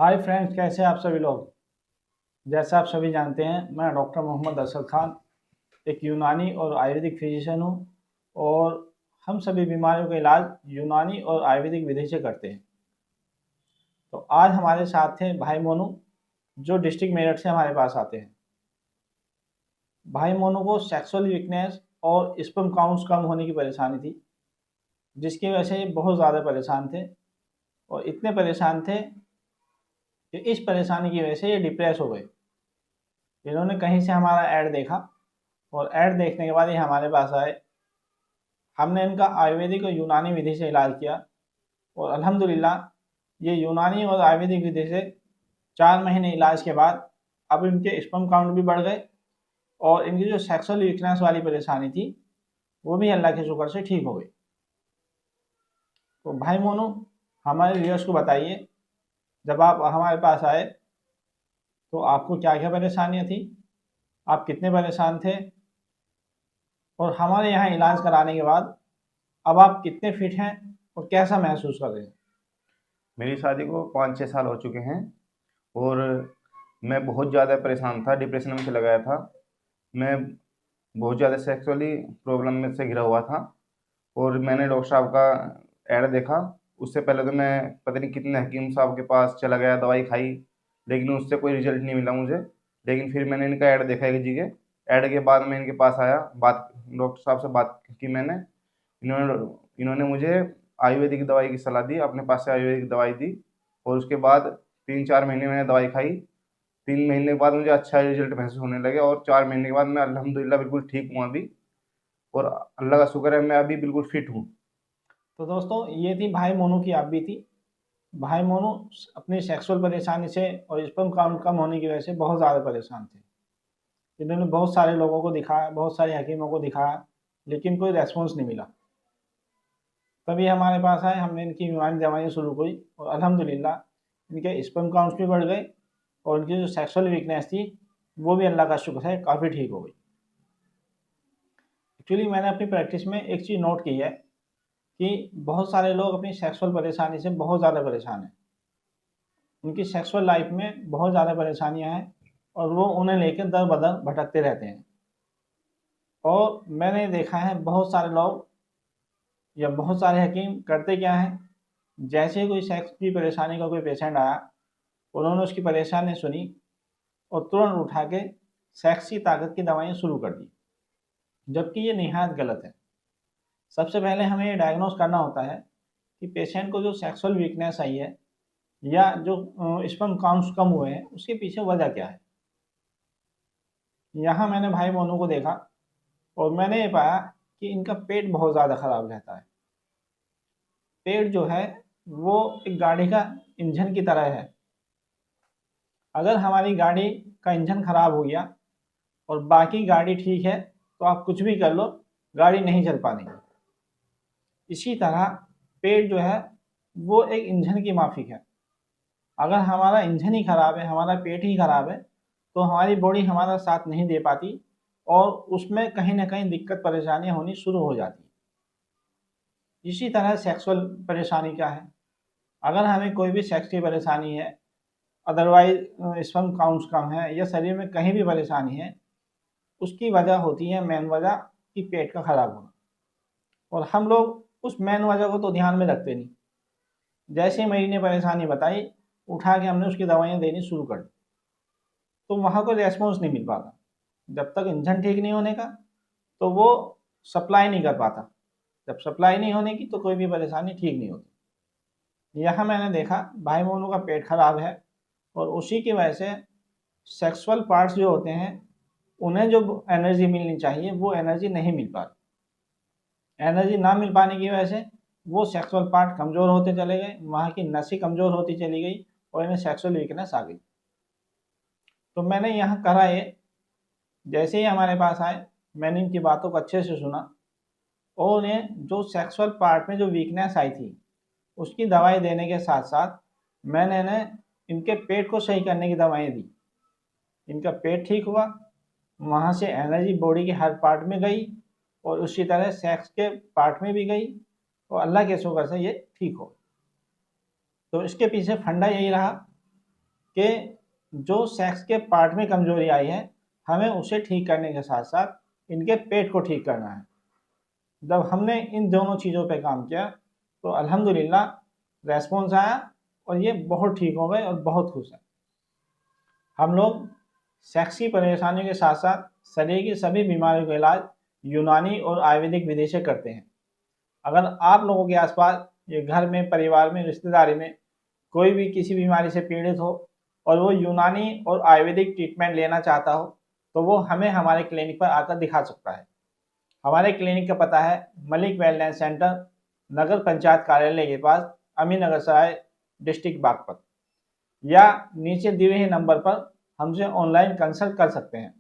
Hi friends, कैसे हैं आप सभी लोग। जैसा आप सभी जानते हैं, मैं डॉक्टर मोहम्मद अरशद खान एक यूनानी और आयुर्वेदिक फिजिशियन हूं और हम सभी बीमारियों का इलाज यूनानी और आयुर्वेदिक विधि से करते हैं। तो आज हमारे साथ थे भाई मोनू, जो डिस्ट्रिक्ट मेरठ से हमारे पास आते हैं। भाई मोनू को सेक्सुअल वीकनेस और स्पर्म काउंट्स कम होने की परेशानी थी, जिसकी वजह से ये बहुत ज़्यादा परेशान थे और इतने परेशान थे कि इस परेशानी की वजह से ये डिप्रेस हो गए। इन्होंने कहीं से हमारा ऐड देखा और ऐड देखने के बाद ये हमारे पास आए। हमने इनका आयुर्वेदिक और यूनानी विधि से इलाज किया और अल्हम्दुलिल्लाह ये यूनानी और आयुर्वेदिक विधि से 4 महीने इलाज के बाद अब इनके स्पर्म काउंट भी बढ़ गए और इनकी जो सेक्सुअल वीकनेस वाली परेशानी थी वो भी अल्लाह के शुक्र से ठीक हो गई। तो भाई मोनू, हमारे व्यूअर्स को बताइए, जब आप हमारे पास आए तो आपको क्या क्या परेशानियाँ थी, आप कितने परेशान थे और हमारे यहाँ इलाज कराने के बाद अब आप कितने फिट हैं और कैसा महसूस कर रहे हैं। मेरी शादी को 5-6 साल हो चुके हैं और मैं बहुत ज़्यादा परेशान था, डिप्रेशन में चला गया था। मैं बहुत ज़्यादा सेक्सुअली प्रॉब्लम में से घिरा हुआ था और मैंने डॉक्टर साहब का ऐड देखा। उससे पहले तो मैं पता नहीं कितने हकीम साहब के पास चला गया, दवाई खाई, लेकिन उससे कोई रिजल्ट नहीं मिला मुझे। लेकिन फिर मैंने इनका ऐड देखा एक जगह। ऐड के बाद मैं इनके पास आया, बात डॉक्टर साहब से बात की मैंने। इन्होंने इन्होंने मुझे आयुर्वेदिक दवाई की सलाह दी, अपने पास से आयुर्वेदिक दवाई दी और उसके बाद 3-4 महीने मैंने दवाई खाई। 3 महीने के बाद मुझे अच्छा रिजल्ट महसूस होने लगे और 4 महीने के बाद मैं अल्हम्दुलिल्लाह बिल्कुल ठीक हूँ अभी। और अल्लाह का शुक्र है, मैं अभी बिल्कुल फिट हूँ। तो दोस्तों, ये थी भाई मोनू की आप बीती। भाई मोनू अपनी सेक्सुअल परेशानी से और स्पर्म काउंट कम होने की वजह से बहुत ज़्यादा परेशान थे। इन्होंने बहुत सारे लोगों को दिखाया, बहुत सारे हकीमों को दिखाया, लेकिन कोई रेस्पॉन्स नहीं मिला। तभी हमारे पास आए, हमने इनकी यूनानी दवाइयाँ शुरू की और अल्हम्दुलिल्लाह इनके स्पर्म काउंट्स भी बढ़ गए और इनकी जो सेक्सुअल वीकनेस थी वो भी अल्लाह का शुक्र है काफ़ी ठीक हो गई। एक्चुअली मैंने अपनी प्रैक्टिस में एक चीज़ नोट की है कि बहुत सारे लोग अपनी सेक्सुअल परेशानी से बहुत ज़्यादा परेशान हैं। उनकी सेक्सुअल लाइफ में बहुत ज़्यादा परेशानियां हैं और वो उन्हें लेकर दर बदर भटकते रहते हैं। और मैंने देखा है बहुत सारे लोग या बहुत सारे हकीम करते क्या हैं, जैसे ही कोई सेक्स की परेशानी का कोई पेशेंट आया, उन्होंने उसकी परेशानी सुनी और तुरंत उठा के सेक्स की ताकत की दवाइयाँ शुरू कर दी, जबकि ये निहायत गलत है। सबसे पहले हमें ये डायग्नोस करना होता है कि पेशेंट को जो सेक्सुअल वीकनेस आई है या जो स्पर्म काउंट्स कम हुए हैं उसके पीछे वजह क्या है। यहाँ मैंने भाई मोनू को देखा और मैंने ये पाया कि इनका पेट बहुत ज़्यादा ख़राब रहता है। पेट जो है वो एक गाड़ी का इंजन की तरह है। अगर हमारी गाड़ी का इंजन ख़राब हो गया और बाकी गाड़ी ठीक है तो आप कुछ भी कर लो, गाड़ी नहीं चल पानी। इसी तरह पेट जो है वो एक इंजन की माफिक है। अगर हमारा इंजन ही ख़राब है, हमारा पेट ही ख़राब है, तो हमारी बॉडी हमारा साथ नहीं दे पाती और उसमें कहीं ना कहीं दिक्कत परेशानियां होनी शुरू हो जाती। इसी तरह सेक्सुअल परेशानी क्या है, अगर हमें कोई भी सेक्स की परेशानी है, अदरवाइज स्पर्म काउंट्स कम है या शरीर में कहीं भी परेशानी है, उसकी वजह होती है मेन वजह कि पेट का खराब होना। और हम लोग उस मेन वजह को तो ध्यान में रखते नहीं। जैसे ही मरीज ने परेशानी बताई, उठा के हमने उसकी दवाइयाँ देनी शुरू कर दी, तो वहाँ कोई रेस्पॉन्स नहीं मिल पाता। जब तक इंजन ठीक नहीं होने का तो वो सप्लाई नहीं कर पाता। जब सप्लाई नहीं होने की तो कोई भी परेशानी ठीक नहीं होती। यहाँ मैंने देखा भाई मोनू का पेट खराब है और उसी की वजह से सेक्सुअल पार्ट्स जो होते हैं उन्हें जो एनर्जी मिलनी चाहिए वो एनर्जी नहीं मिल पा रही। एनर्जी ना मिल पाने की वजह से वो सेक्सुअल पार्ट कमज़ोर होते चले गए, वहाँ की नसें कमज़ोर होती चली गई और इन्हें सेक्सुअल वीकनेस आ गई। तो मैंने यहाँ करा ये, जैसे ही हमारे पास आए मैंने इनकी बातों को अच्छे से सुना और उन्हें जो सेक्सुअल पार्ट में जो वीकनेस आई थी उसकी दवाई देने के साथ साथ मैंने इन्हें इनके पेट को सही करने की दवाएं दी। इनका पेट ठीक हुआ, वहाँ से एनर्जी बॉडी के हर पार्ट में गई और उसी तरह सेक्स के पार्ट में भी गई और अल्लाह के शुक्र से ये ठीक हो। तो इसके पीछे फंडा यही रहा कि जो सेक्स के पार्ट में कमजोरी आई है, हमें उसे ठीक करने के साथ साथ इनके पेट को ठीक करना है। जब हमने इन दोनों चीज़ों पे काम किया तो अल्हम्दुलिल्लाह रेस्पॉन्स आया और ये बहुत ठीक हो गए और बहुत खुश हैं। हम लोग सेक्स की परेशानियों के साथ साथ शरीर की सभी बीमारियों का इलाज यूनानी और आयुर्वेदिक विधि से करते हैं। अगर आप लोगों के आसपास ये घर में, परिवार में, रिश्तेदारी में कोई भी किसी बीमारी से पीड़ित हो और वो यूनानी और आयुर्वेदिक ट्रीटमेंट लेना चाहता हो तो वो हमें हमारे क्लिनिक पर आकर दिखा सकता है। हमारे क्लिनिक का पता है मलिक वेलनेस सेंटर, नगर पंचायत कार्यालय के पास, अमीनगर सराय, डिस्ट्रिक्ट बागपत, या नीचे दिए हुए नंबर पर हमसे ऑनलाइन कंसल्ट कर सकते हैं।